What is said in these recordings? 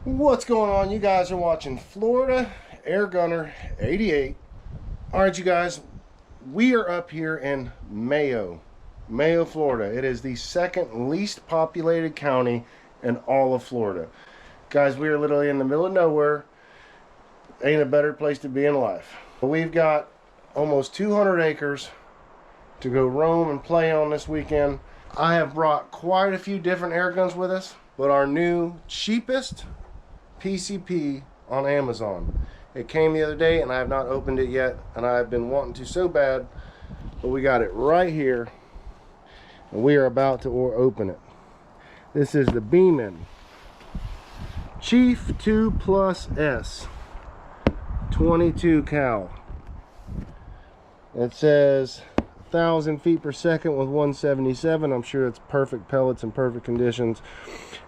What's going on? You guys are watching Florida Air Gunner 88. All right, you guys, we are up here in Mayo, Florida. It is the second least populated county in all of Florida. Guys, we are literally in the middle of nowhere. Ain't a better place to be in life. We've got almost 200 acres to go roam and play on this weekend. I have brought quite a few different air guns with us, but our new cheapest PCP on Amazon. It came the other day and I have not opened it yet, and I've been wanting to so bad, but we got it right here and we are about to open it. This is the Beeman Chief 2 Plus S 22 cal. It says 1,000 feet per second with 177. I'm sure it's perfect pellets in perfect conditions,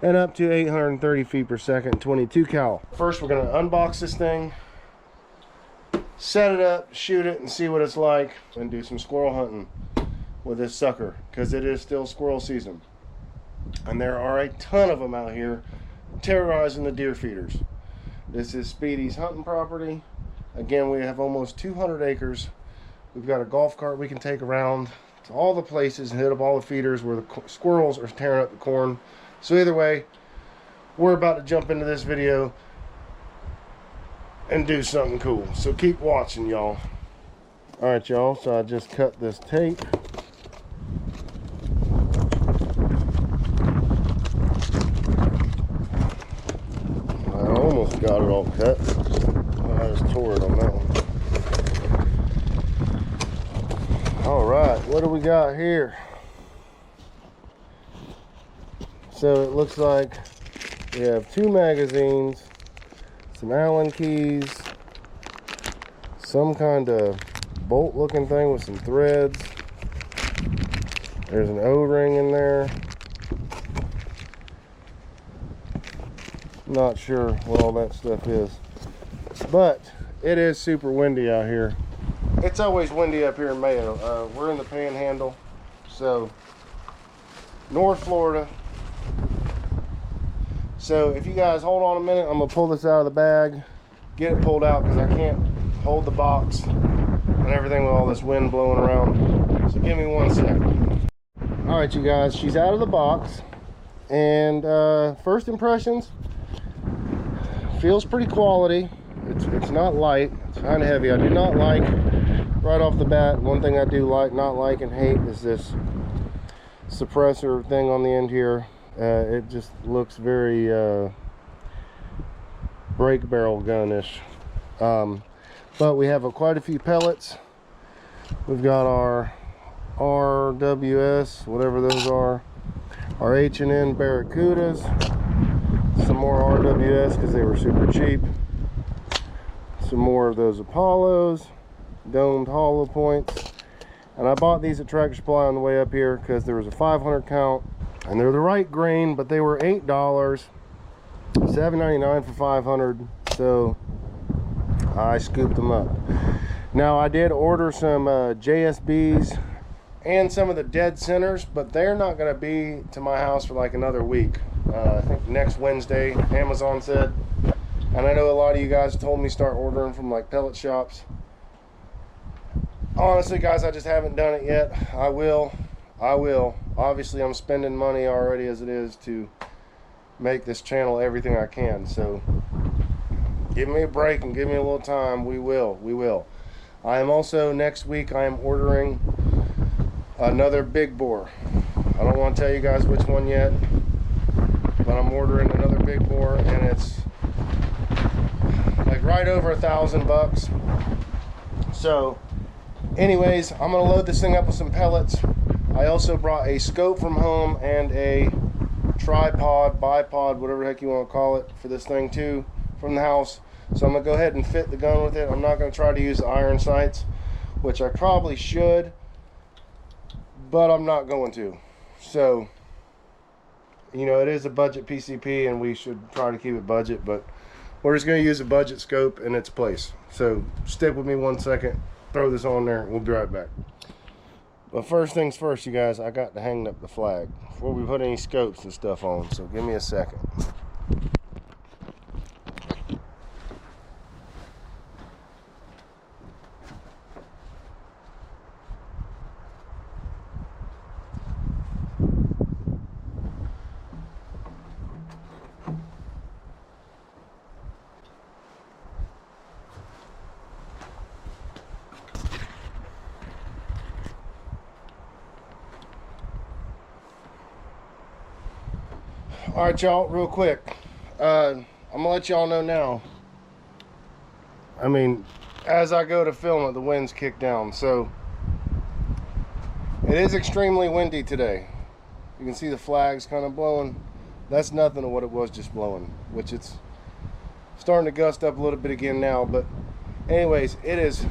and up to 830 feet per second, 22 cal. First, we're going to unbox this thing, set it up, shoot it, and see what it's like, and do some squirrel hunting with this sucker, because it is still squirrel season, and there are a ton of them out here terrorizing the deer feeders. This is Speedy's hunting property. Again, we have almost 200 acres. We've got a golf cart we can take around to all the places and hit up all the feeders where the squirrels are tearing up the corn. So either way, we're about to jump into this video and do something cool. So keep watching, y'all. All right, y'all, so I just cut this tape. I almost got it all cut. I just tore it on that one. All right, what do we got here? So it looks like we have 2 magazines, some Allen keys, some kind of bolt looking thing with some threads. There's an O-ring in there. Not sure what all that stuff is, but it is super windy out here. It's always windy up here in Mayo. We're in the Panhandle, so North Florida. So if you guys hold on a minute, I'm gonna pull this out of the bag, get it pulled out, because I can't hold the box and everything with all this wind blowing around. So give me 1 second. All right, you guys, she's out of the box, and first impressions, feels pretty quality. It's not light, it's kind of heavy. I do not like, right off the bat, one thing I do not like and hate is this suppressor thing on the end here. It just looks very brake barrel gun-ish. But we have quite a few pellets. We've got our RWS, whatever those are, our H&N Barracudas, some more RWS because they were super cheap, some more of those Apollos, domed hollow points, and I bought these at Tractor Supply on the way up here because there was a 500 count and they're the right grain, but they were $8, $7.99 for 500, so I scooped them up. Now I did order some JSBs and some of the dead centers, but they're not going to be to my house for like another week. I think next Wednesday, Amazon said. And I know a lot of you guys told me start ordering from like pellet shops. Honestly, guys, I just haven't done it yet. I will. Obviously, I'm spending money already as it is to make this channel everything I can. So give me a break and give me a little time. We will. I am also, next week, I am ordering another big bore. I don't want to tell you guys which one yet, but I'm ordering another big bore, and it's like right over $1,000. So anyways, I'm gonna load this thing up with some pellets. I also brought a scope from home and a tripod, bipod, whatever the heck you want to call it, for this thing too, from the house. So I'm gonna go ahead and fit the gun with it. I'm not gonna try to use the iron sights, which I probably should, but I'm not going to. So, you know, it is a budget PCP and we should try to keep it budget, but we're just gonna use a budget scope in its place. So stick with me 1 second, throw this on there, we'll be right back. But first things first, you guys, I got to hang up the flag before we put any scopes and stuff on, so give me a second. All right, y'all, real quick. I'm gonna let y'all know now. I mean, as I go to film it, the wind's kicked down, so it is extremely windy today. You can see the flags kind of blowing. That's nothing to what it was just blowing, which it's starting to gust up a little bit again now. But anyways, it is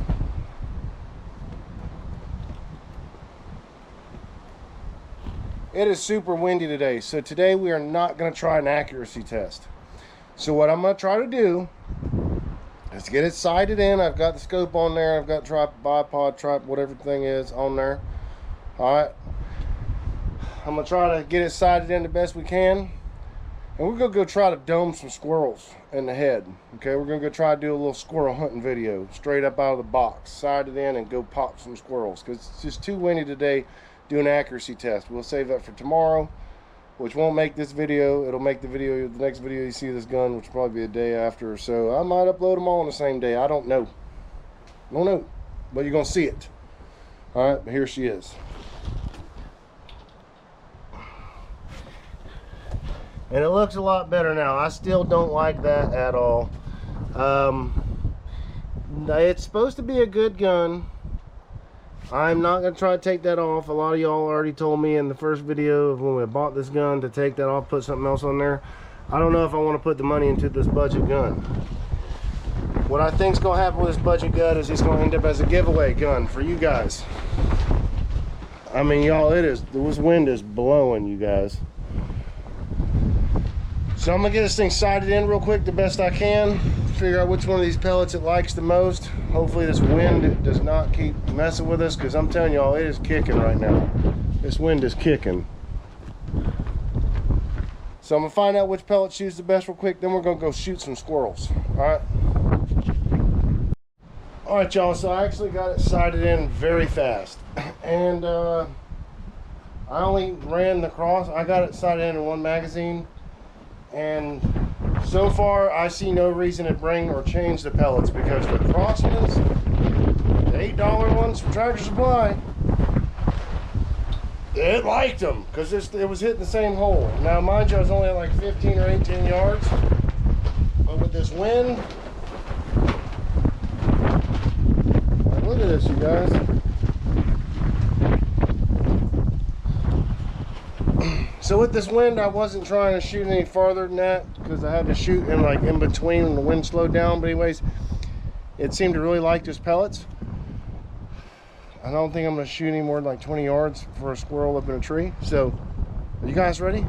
super windy today. So today we are not going to try an accuracy test. So what I'm going to try to do is get it sighted in. I've got the scope on there. I've got bipod, tripod, whatever thing is on there. All right. I'm going to try to get it sighted in the best we can. And we're going to go try to dome some squirrels in the head. Okay, we're going to go try to do a little squirrel hunting video straight up out of the box. Side it in and go pop some squirrels. Because it's just too windy today. Do an accuracy test. We'll save that for tomorrow, which won't make this video. It'll make the next video you see this gun, which will probably be a day after or so. I might upload them all on the same day. I don't know. But you're going to see it. All right, but here she is. And it looks a lot better now. I still don't like that at all. It's supposed to be a good gun. I'm not going to try to take that off. A lot of y'all already told me in the first video of when we bought this gun to take that off, put something else on there. I don't know if I want to put the money into this budget gun. What I think is going to happen with this budget gun is it's going to end up as a giveaway gun for you guys. I mean, y'all, this wind is blowing, you guys. So I'm going to get this thing sighted in real quick the best I can. Figure out which one of these pellets it likes the most. Hopefully this wind does not keep messing with us, because I'm telling y'all, it is kicking right now. This wind is kicking. So I'm going to find out which pellet shoots the best real quick, then we're going to go shoot some squirrels. Alright? Alright, y'all, so I actually got it sighted in very fast. And I only ran the cross. I got it sighted in one magazine. And so far, I see no reason to bring or change the pellets, because the Crosmans, the $8 ones from Tractor Supply, it liked them because it was hitting the same hole. Now, mind you, I was only at like 15 or 18 yards, but with this wind, look at this, you guys. So with this wind, I wasn't trying to shoot any farther than that, because I had to shoot in between when the wind slowed down. But anyways, it seemed to really like those pellets. I don't think I'm going to shoot any more than like 20 yards for a squirrel up in a tree. So, are you guys ready?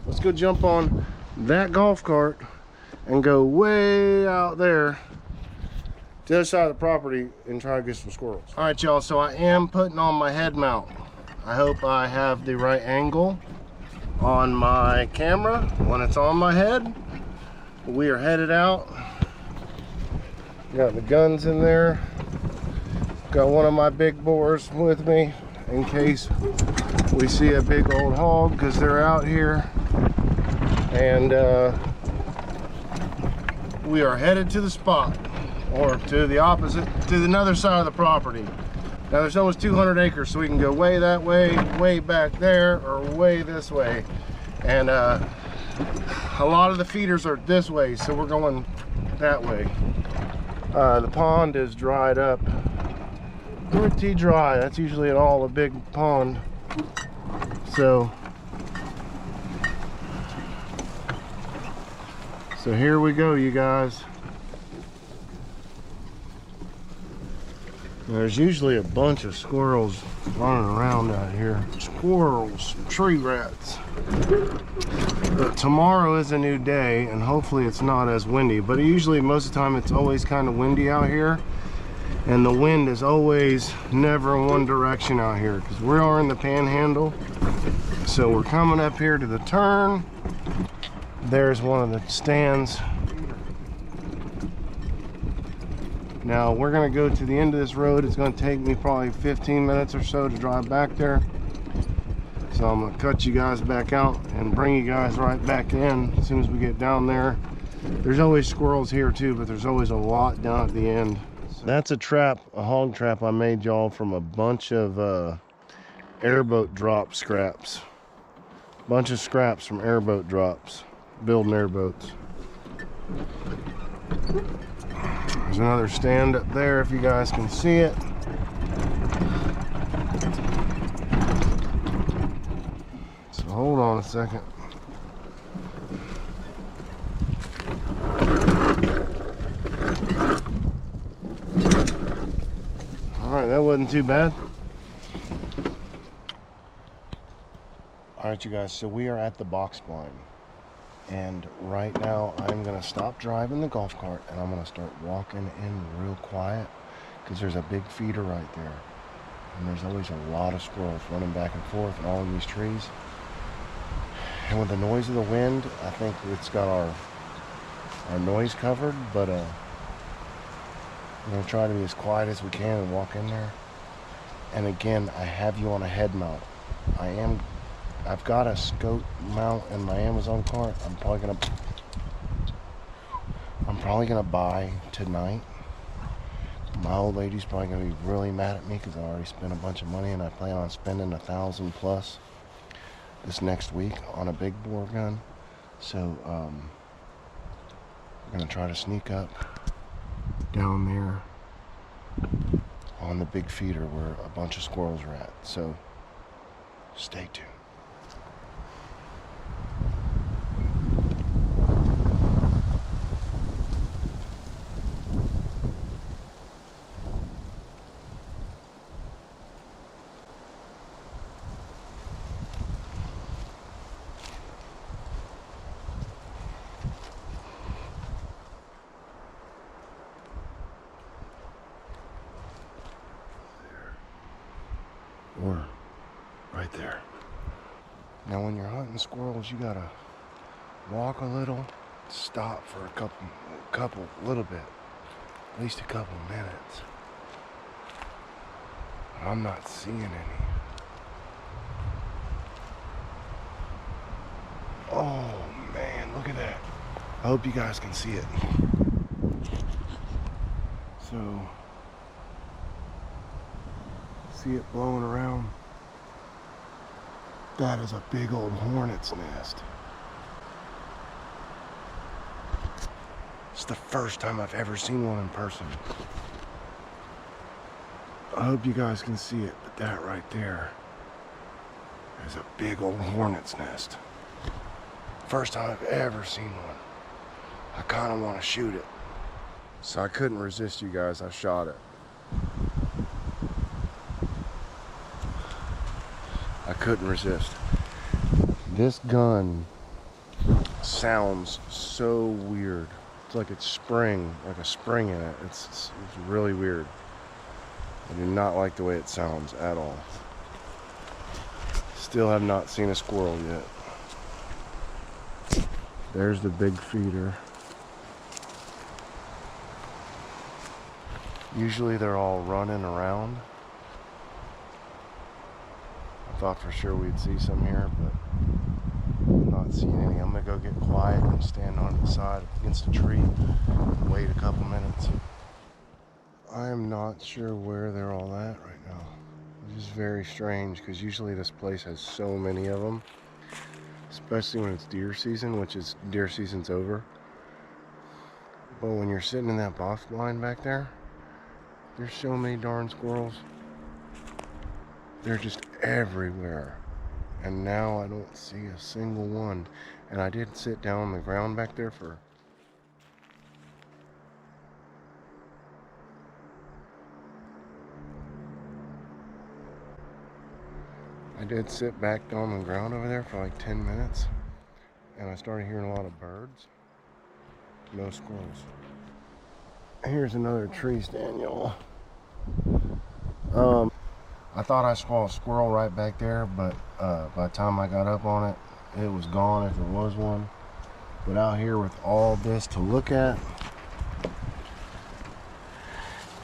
Let's go jump on that golf cart and go way out there to the other side of the property and try to get some squirrels. All right, y'all, so I am putting on my head mount. I hope I have the right angle on my camera when it's on my head. We are headed out. Got the guns in there. Got one of my big bores with me in case we see a big old hog, because they're out here. And we are headed to the spot, or to the opposite, to another side of the property. Now there's almost 200 acres, so we can go way that way, way back there, or way this way. And a lot of the feeders are this way, so we're going that way. The pond is dried up. Pretty dry. That's usually all a big pond. So here we go, you guys. There's usually a bunch of squirrels running around out here. Squirrels, tree rats. But tomorrow is a new day, and hopefully it's not as windy. But usually, most of the time, it's always kind of windy out here. And the wind is always never in one direction out here, because we are in the panhandle. So we're coming up here to the turn. There's one of the stands. Now we're gonna go to the end of this road. It's gonna take me probably 15 minutes or so to drive back there. So I'm gonna cut you guys back out and bring you guys right back in as soon as we get down there. There's always squirrels here too, but there's always a lot down at the end. That's a trap, a hog trap I made, y'all, from a bunch of airboat drop scraps. Bunch of scraps from airboat drops, building airboats. There's another stand up there if you guys can see it. So hold on a second. Alright, that wasn't too bad. Alright you guys, so we are at the box blind. And right now I'm going to stop driving the golf cart and I'm going to start walking in real quiet because there's a big feeder right there. And there's always a lot of squirrels running back and forth and all in these trees. And with the noise of the wind, I think it's got our noise covered, but we're going to try to be as quiet as we can and walk in there. And again, I have you on a head mount. I've got a scope mount in my Amazon cart. I'm probably gonna buy tonight. My old lady's probably gonna be really mad at me because I already spent a bunch of money and I plan on spending $1,000 plus this next week on a big bore gun. So we're gonna try to sneak up down there on the big feeder where a bunch of squirrels are at. So stay tuned. Or right there. Now when you're hunting squirrels, you gotta walk a little, stop for a little bit, at least a couple minutes. But I'm not seeing any. Oh man, look at that. I hope you guys can see it. So, see it blowing around? That is a big old hornet's nest. It's the first time I've ever seen one in person. I hope you guys can see it, but that right there is a big old hornet's nest. First time I've ever seen one. I kind of want to shoot it. So I couldn't resist, you guys. I shot it. I couldn't resist. This gun sounds so weird. It's like it's like a spring in it. It's really weird. I do not like the way it sounds at all. Still have not seen a squirrel yet. There's the big feeder. Usually they're all running around. I thought for sure we'd see some here, but I'm not seeing any. I'm gonna go get quiet and stand on the side against a tree and wait a couple minutes. I am not sure where they're all at right now. Which is very strange because usually this place has so many of them, especially when it's deer season, which is deer season's over. But when you're sitting in that box blind back there, there's so many darn squirrels. They're just everywhere. And now I don't see a single one. And I did sit down on the ground back there for I did sit back down on the ground over there for like 10 minutes. And I started hearing a lot of birds. No squirrels. Here's another tree stand, y'all. I thought I saw a squirrel right back there, but by the time I got up on it, it was gone if there was one. But out here with all this to look at,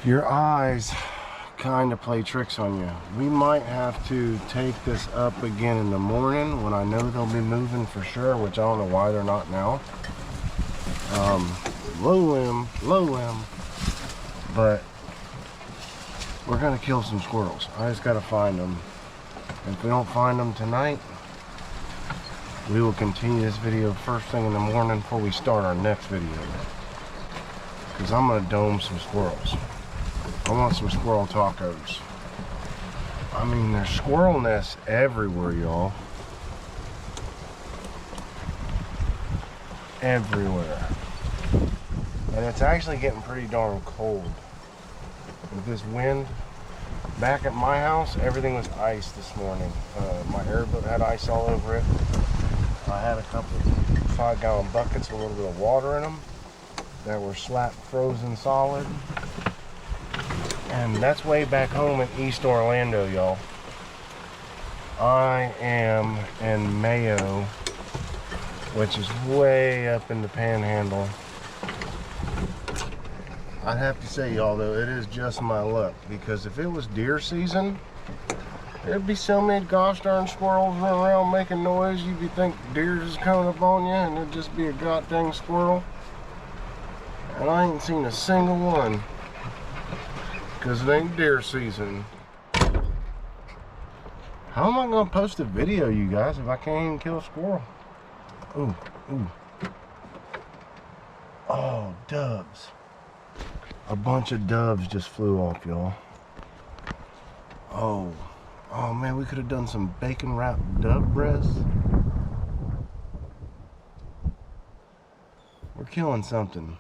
your eyes kind of play tricks on you. We might have to take this up again in the morning when I know they'll be moving for sure, which I don't know why they're not now. Low limb, but we're gonna kill some squirrels. I just gotta find them. If we don't find them tonight, we will continue this video first thing in the morning before we start our next video. Because I'm going to dome some squirrels. I want some squirrel tacos. I mean, there's squirrel nests everywhere, y'all. Everywhere. And it's actually getting pretty darn cold. With this wind, back at my house, everything was ice this morning. My airboat had ice all over it. I had a couple 5-gallon buckets with a little bit of water in them that were slap frozen solid. And that's way back home in East Orlando, y'all. I am in Mayo, which is way up in the Panhandle. I'd have to say, y'all, though, it is just my luck, because if it was deer season, there'd be so many gosh darn squirrels running around making noise, you'd be think deer is coming up on you, and it'd just be a god dang squirrel. And I ain't seen a single one, because it ain't deer season. How am I gonna post a video, you guys, if I can't even kill a squirrel? Ooh, ooh. Oh, doves. A bunch of doves just flew off, y'all. Oh man, we could have done some bacon wrapped dove breasts. We're killing something,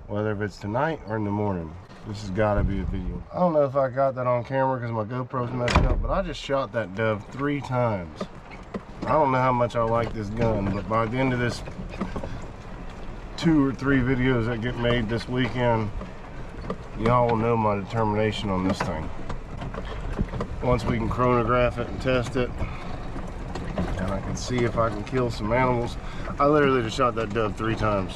whether if it's tonight or in the morning. This has got to be a video. I don't know if I got that on camera because my GoPro's messed up, but I just shot that dove 3 times. I don't know how much I like this gun, but by the end of this 2 or 3 videos that get made this weekend, y'all will know my determination on this thing. Once we can chronograph it and test it, and I can see if I can kill some animals. I literally just shot that dove 3 times.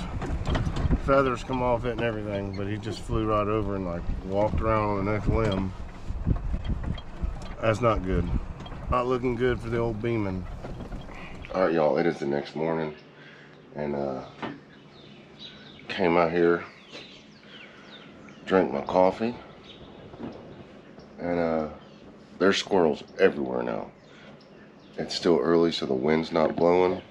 Feathers come off it and everything, but he just flew right over and like walked around on the next limb. That's not good. Not looking good for the old Beeman. All right, y'all, it is the next morning, and came out here, drank my coffee, and there's squirrels everywhere now. It's still early, so the wind's not blowing.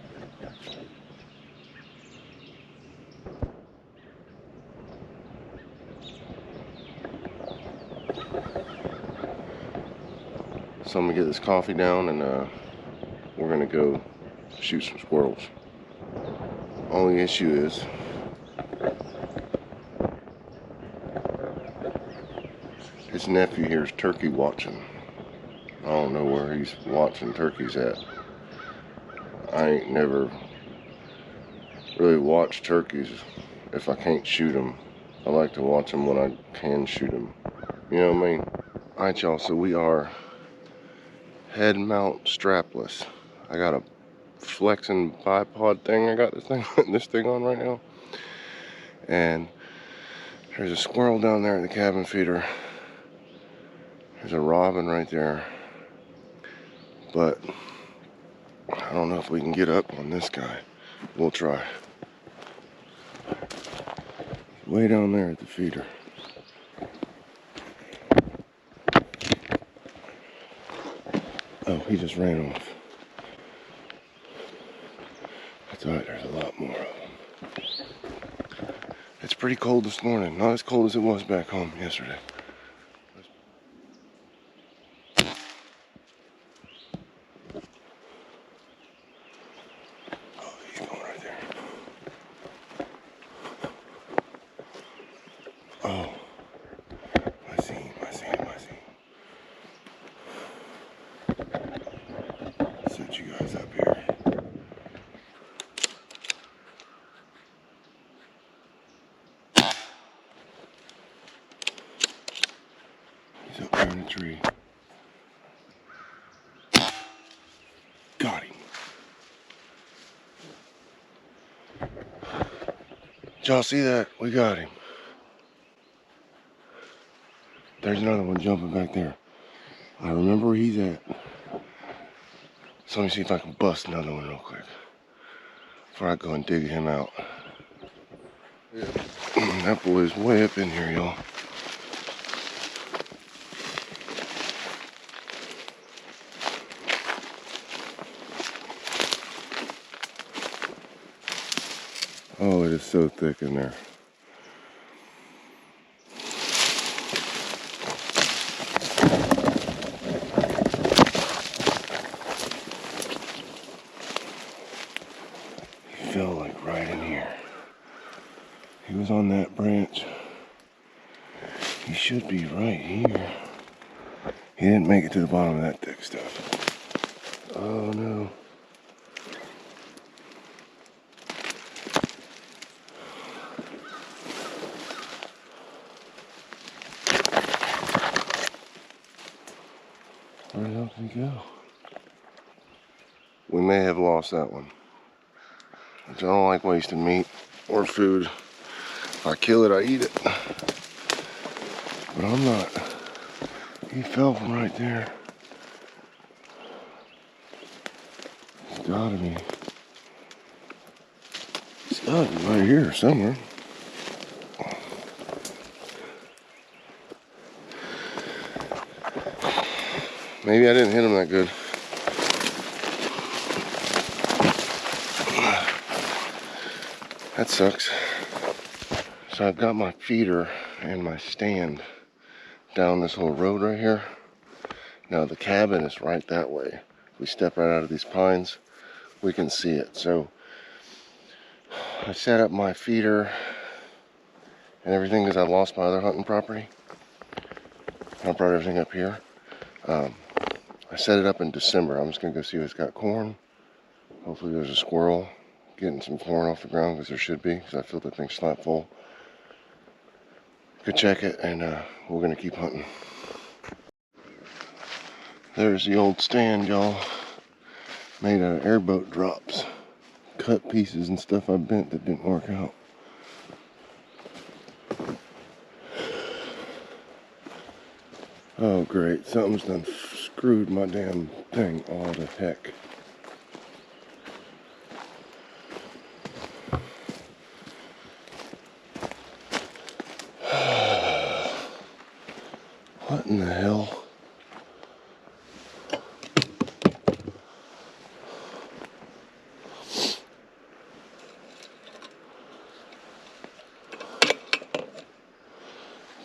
So I'm gonna get this coffee down, and we're gonna go shoot some squirrels. Only issue is his nephew here is turkey watching. I don't know where he's watching turkeys at. I ain't never really watched turkeys if I can't shoot them. I like to watch them when I can shoot them. You know what I mean? Alright, y'all, so we are head mount strapless. I got a flexing bipod thing. I got this thing on right now. And there's a squirrel down there at the cabin feeder. There's a robin right there. But I don't know if we can get up on this guy. We'll try. Way down there at the feeder. Oh, he just ran off. That's alright, there's a lot more of them. It's pretty cold this morning. Not as cold as it was back home yesterday. Oh, he's going right there. Oh, I see him, I see him, I see him. Set you guys up here. He's up there in the tree. Got him. Did y'all see that? We got him. There's another one jumping back there. I remember where he's at. So let me see if I can bust another one real quick before I go and dig him out. Yeah. That boy's way up in here, y'all. Oh, it is so thick in there. He fell like right in here. He was on that branch. He should be right here. He didn't make it to the bottom of that thick stuff. Oh no. Where the hell did he go? We may have lost that one. I don't like wasting meat or food. If I kill it, I eat it. But I'm not. He fell from right there. It's gotta be. It's gotta be right here somewhere. Maybe I didn't hit him that good. That sucks. So I've got my feeder and my stand down this whole road right here. Now the cabin is right that way. If we step right out of these pines, we can see it. So I set up my feeder and everything because I lost my other hunting property. I brought everything up here. I set it up in December. I'm just gonna go see if it's got corn. Hopefully there's a squirrel getting some corn off the ground, because there should be, because I filled the thing slap full. Go check it, and we're gonna keep hunting. There's the old stand, y'all. Made out of airboat drops. Cut pieces and stuff I bent that didn't work out. Oh great, something's done screwed my damn thing all to heck. What in the hell?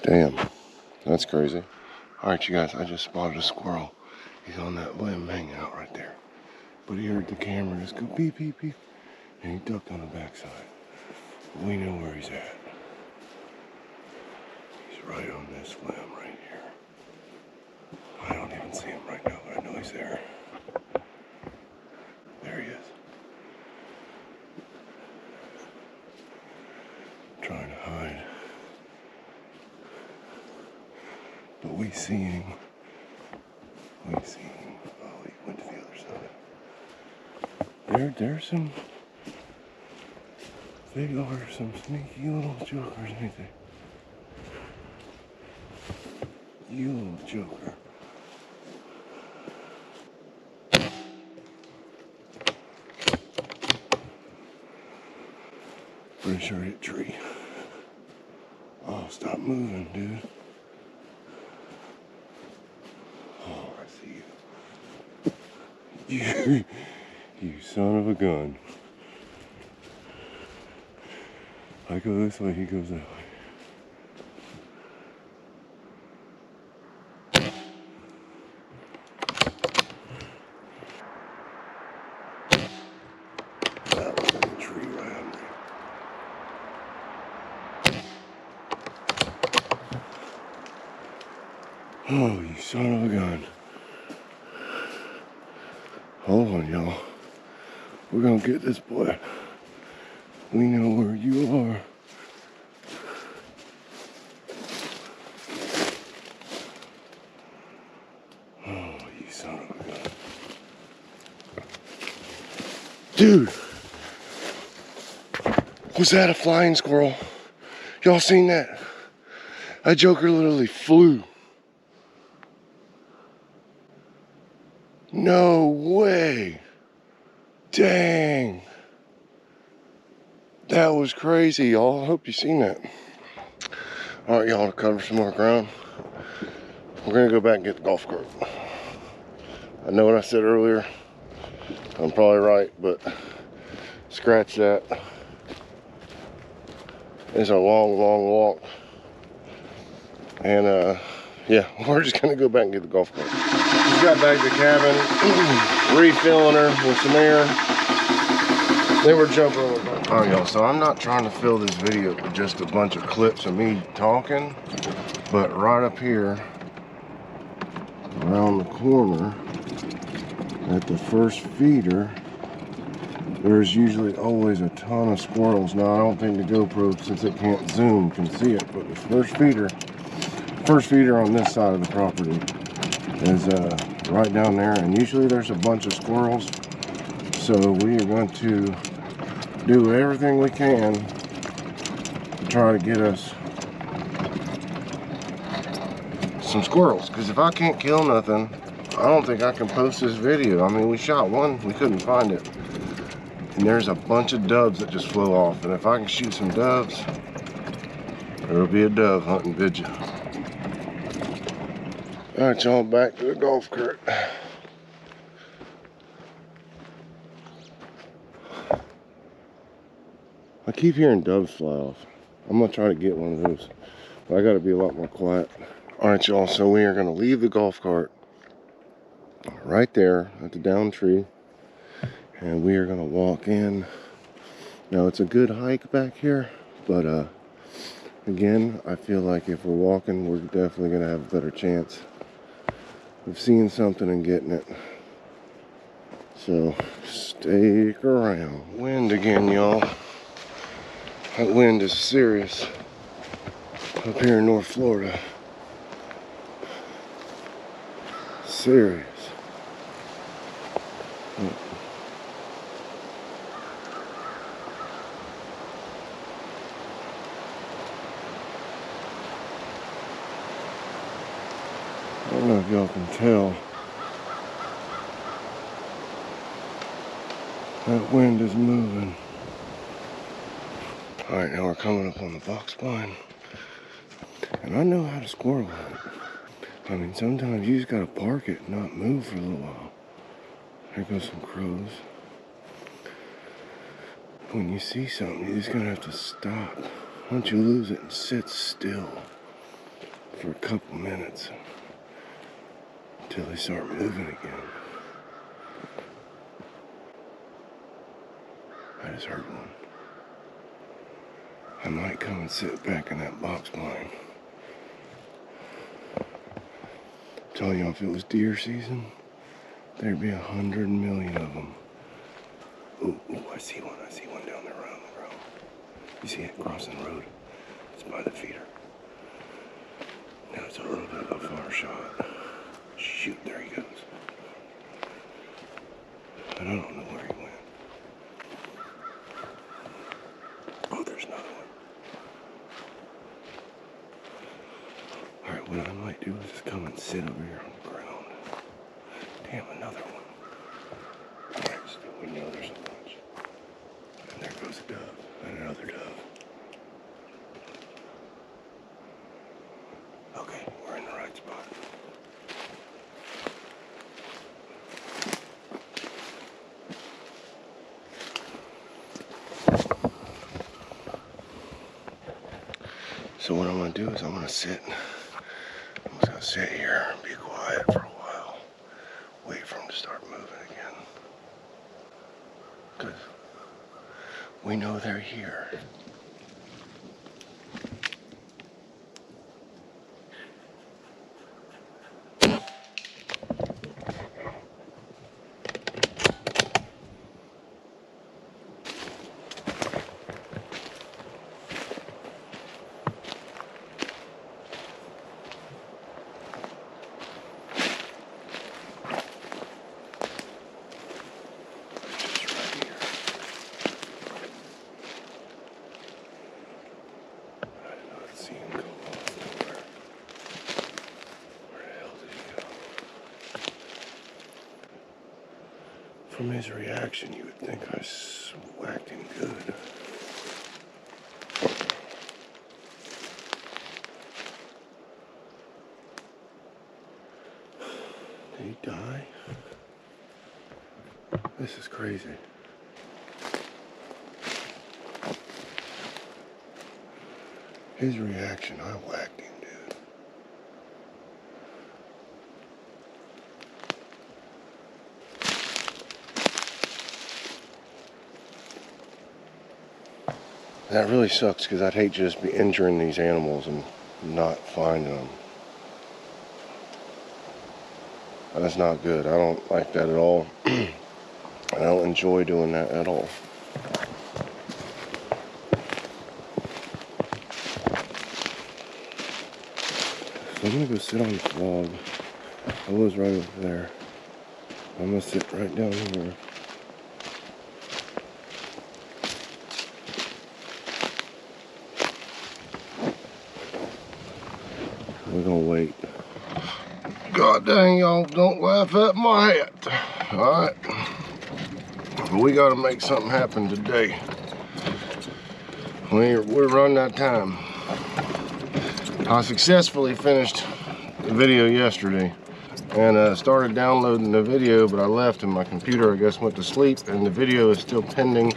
Damn, that's crazy. Alright, you guys, I just spotted a squirrel. He's on that limb hanging out right there. But he heard the camera just go beep, beep, beep. And he ducked on the backside. We know where he's at. He's right on this limb right here. I don't even see him right now, but I know he's there. There he is. Trying to hide. But we see him. We see him. Oh, he went to the other side. There's some... They are some sneaky little jokers, ain't they? You little joker. Pretty sure hit tree. Oh, stop moving, dude. Oh, I see you. You son of a gun. I go this way, he goes that way. That was in the tree right under me. Oh, you son of a gun. Hold on, y'all. We're gonna get this boy. We know where you are. Oh, you son of a gun. Dude! Was that a flying squirrel? Y'all seen that? That joker literally flew. No way. Dang. That was crazy, y'all. I hope you seen that. All right, y'all, to cover some more ground, we're gonna go back and get the golf cart. I know what I said earlier. I'm probably right, but scratch that. It's a long, long walk. And yeah, we're just gonna go back and get the golf cart. Just got back to the cabin, refilling her with some air. Then we're jumping on the golf cart. All right, y'all, so I'm not trying to fill this video with just a bunch of clips of me talking, but right up here, around the corner, at the first feeder, there's usually always a ton of squirrels. Now, I don't think the GoPro, since it can't zoom, can see it, but the first feeder on this side of the property is right down there, and usually there's a bunch of squirrels. So we are going to do everything we can to try to get us some squirrels, because if I can't kill nothing, I don't think I can post this video. I mean, we shot one, we couldn't find it, and there's a bunch of doves that just flew off, and if I can shoot some doves, there'll be a dove hunting video. All right, y'all, back to the golf cart. I keep hearing doves fly off. I'm gonna try to get one of those, but I gotta be a lot more quiet. All right, y'all, so we are gonna leave the golf cart right there at the down tree, and we are gonna walk in. Now, it's a good hike back here, but again, I feel like if we're walking, we're definitely gonna have a better chance of seeing something and getting it. So stick around. Wind again, y'all. That wind is serious up here in North Florida. Serious. I don't know if y'all can tell. That wind is moving. All right, now we're coming up on the box blind. And I know how to squirrel hunt. I mean, sometimes you just gotta park it and not move for a little while. There goes some crows. When you see something, you're just gonna have to stop. Once you lose it, and sit still for a couple minutes until they start moving again. I just heard one. I might come and sit back in that box blind. I'm telling you, if it was deer season, there'd be 100 million of them. Ooh, I see one down there around the road. You see it crossing the road? It's by the feeder. Now it's a little bit of a far shot. Shoot, there he goes. And I don't know where he went. Oh, there's another one. Alright, what I might do is just come and sit over here on the ground. Damn, another one. Alright, so we know there's a bunch. And there goes a dove. And another dove. Okay, we're in the right spot. So what I'm gonna do is I'm gonna sit. I'm just gonna sit here and be quiet for a while. Wait for them to start moving again. Because we know they're here. From his reaction, you would think I whacked him good. Did he die? This is crazy. His reaction, I whacked him, dude. That really sucks because I'd hate to just be injuring these animals and not finding them. That's not good. I don't like that at all. I don't enjoy doing that at all. So I'm gonna go sit on this log. I was right over there. I'm gonna sit right down here. We're gonna wait. God dang, y'all, don't laugh at my hat. Alright. We gotta make something happen today. We're running out of time. I successfully finished the video yesterday and started downloading the video, but I left and my computer, I guess, went to sleep, and the video is still pending,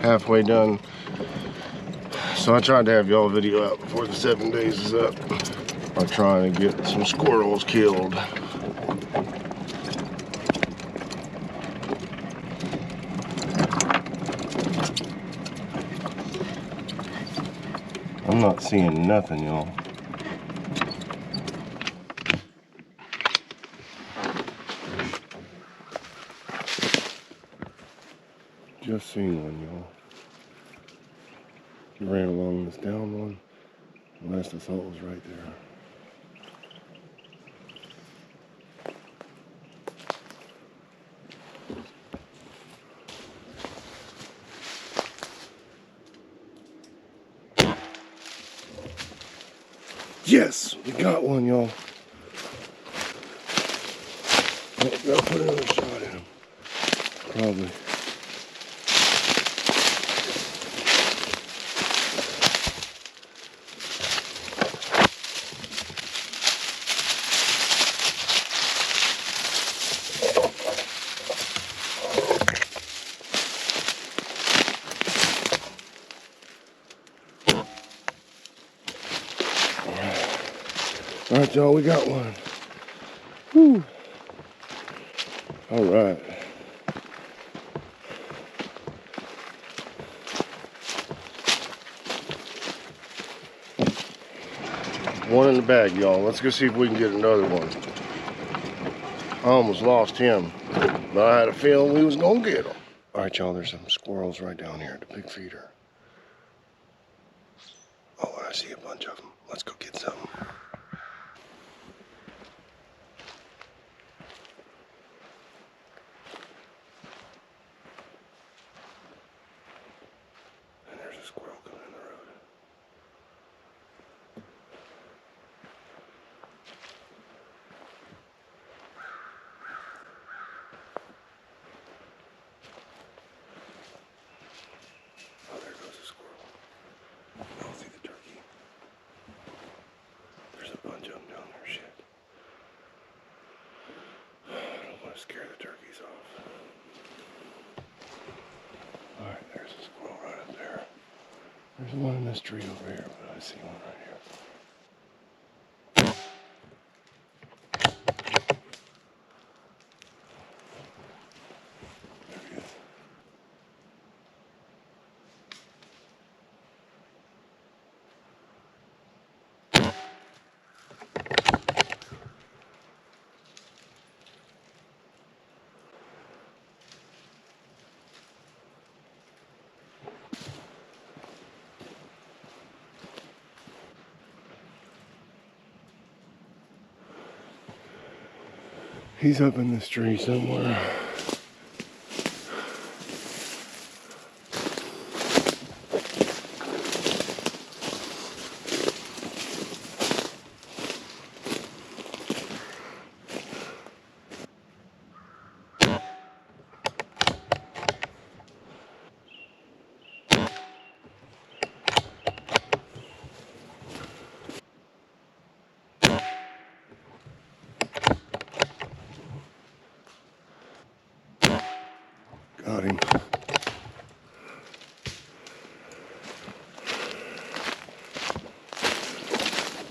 halfway done. So I tried to have y'all video out before the 7 days is up by trying to get some squirrels killed. I'm not seeing nothing, y'all. Just seen one, y'all. Ran along this down one. Last I saw it was right there. Yes, we got one, y'all. Gotta put another shot in him. Probably. All right, y'all, we got one. Whew. All right. One in the bag, y'all. Let's go see if we can get another one. I almost lost him, but I had a feeling we was gonna get him. All right, y'all, there's some squirrels right down here at the big feeder. Oh, I see a bunch of them. Let's go get some. And there's a squirrel coming in the road. Oh, there goes the squirrel. I don't see the turkey. There's a bunch of them down there. Shit. I don't want to scare the turkeys off. Alright, there's a squirrel right up there. There's one in this tree over here, but I see one right here. There he is. He's up in this tree somewhere.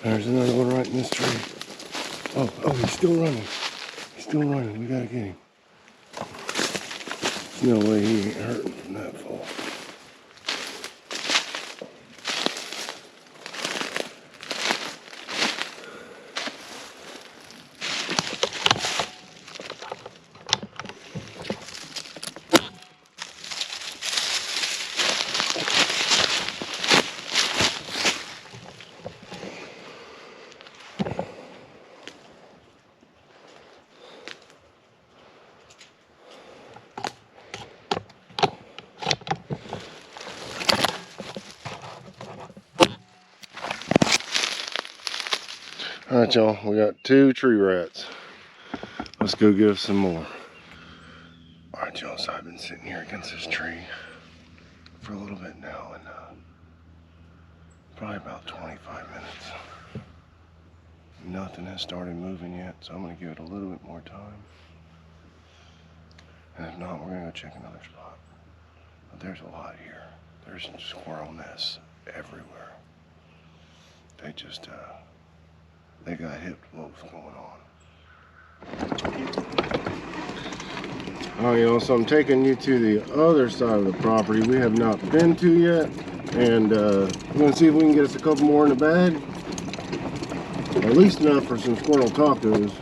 There's another one right in this tree. Oh, he's still running. He's still running. We gotta get him. There's no way he ain't hurting from that fall. All right, y'all, we got 2 tree rats. Let's go get us some more. All right, y'all, so I've been sitting here against this tree for a little bit now, and probably about 25 minutes. Nothing has started moving yet, so I'm gonna give it a little bit more time. And if not, we're gonna go check another spot. But there's a lot here. There's squirrel nests everywhere. They just, they got hip to what was going on. All right, y'all, so I'm taking you to the other side of the property we have not been to yet. And we're gonna see if we can get us a couple more in the bag. At least enough for some squirrel tacos.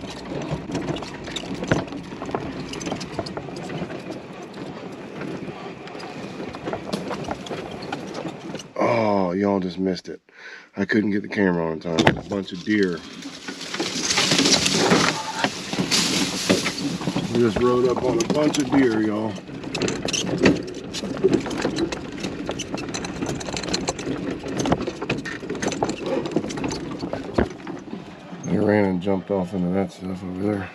Oh, y'all just missed it. I couldn't get the camera on in time. There's a bunch of deer. We just rode up on a bunch of deer, y'all. They ran and jumped off into that stuff over there.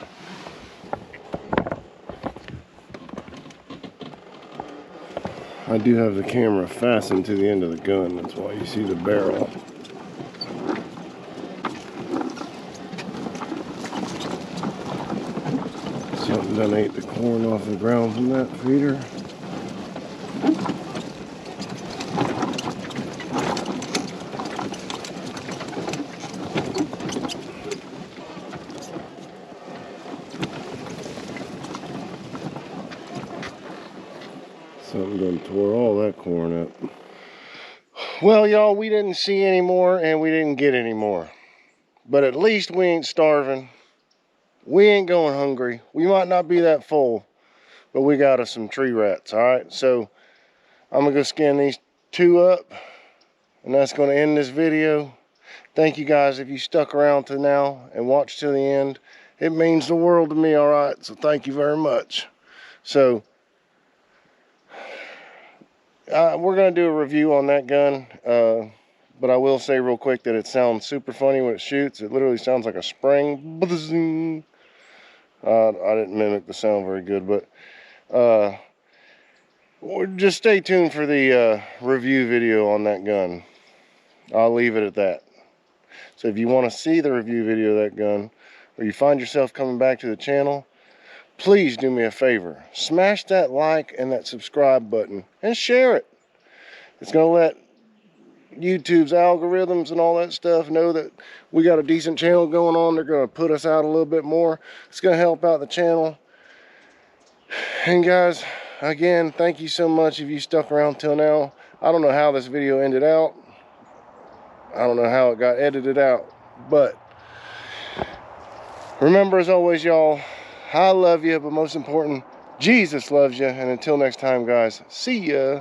I do have the camera fastened to the end of the gun. That's why you see the barrel. Something done ate the corn off the ground from that feeder. Something done tore all that corn up. Well, y'all, we didn't see any more and we didn't get any more. But at least we ain't starving. We ain't going hungry. We might not be that full, but we got us some tree rats, all right? So I'm gonna go skin these 2 up, and that's gonna end this video. Thank you guys if you stuck around to now and watched to the end. It means the world to me, all right? So thank you very much. So we're gonna do a review on that gun, but I will say real quick that it sounds super funny when it shoots. It literally sounds like a spring. I didn't mimic the sound very good, but just stay tuned for the review video on that gun. I'll leave it at that. So if you want to see the review video of that gun, or you find yourself coming back to the channel, please do me a favor. Smash that like and that subscribe button and share it. It's going to let YouTube's algorithms and all that stuff know that we got a decent channel going on. They're going to put us out a little bit more. It's going to help out the channel. And guys, again, thank you so much if you stuck around till now. I don't know how this video ended out. I don't know how it got edited out, but remember, as always, y'all, I love you, but most important, Jesus loves you. And until next time, guys, see ya.